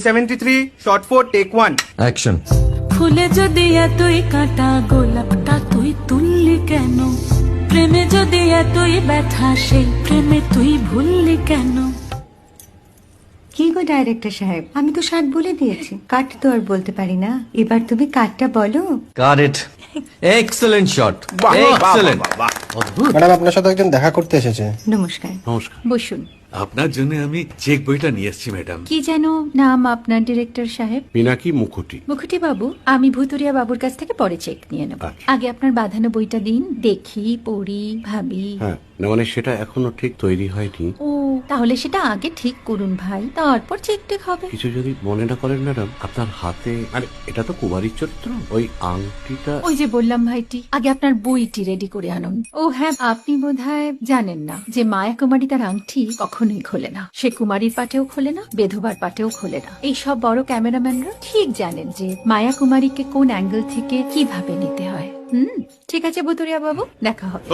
73 shot 4 take 1 action. ফুলে যদি এতই কাটা গোলাপটা তুই তুললি কেন? প্রেমে যদি এতই ব্যথা সেই প্রেমে তুই ভুললি কেন? কি গো ডাইরেক্টর সাহেব, আমি তো 60 বলে দিয়েছি, কাট তো আর বলতে পারি না, এবার তুমি কাটটা বলো। Got it. Excellent shot, excellent. Madam আপনার সাথে একজন দেখা করতে এসেছে। নমস্কার। নমস্কার। বসুন। আপনার জন্য আমি চেক বইটা নিয়ে এসেছি ম্যাডাম। কি যেন নাম আপনার ডিরেক্টর সাহেব? পিনাকি মুখোটি। মুখুটি বাবু, আমি ভুতুরিয়া বাবুর কাছ থেকে পরে চেক নিয়ে নেব। আচ্ছা। আগে আপনার বাঁধানো বইটা দিন, দেখি, পড়ি, ভাবি। হ্যাঁ, না মানে সেটা এখনো ঠিক তৈরি হয়নি। ও, তাহলে সেটা আগে ঠিক করুন ভাই, তারপর চেক টেক হবে। কিছু যদি মনে না করেন ম্যাডাম, আপনার হাতে, আরে এটা তো কুমারীর চরিত্র, ওই আংটিটা। ওই যে বললাম ভাইটি, আগে আপনার বইটি রেডি করে আনুন। ও হ্যাঁ, আপনি বোধহয় জানেন না যে মায়া কুমারী তার আংটি কখনোই খোলে না। সে কুমারীর পাটেও খোলে না, বেধবার পাটেও খোলে না। এই সব বড় ক্যামেরাম্যানরা ঠিক জানেন যে মায়া কুমারীকে কোন অ্যাঙ্গেল থেকে কিভাবে নিতে হয়। ঠিক আছে বুতুরিয়া বাবু, দেখা হবে।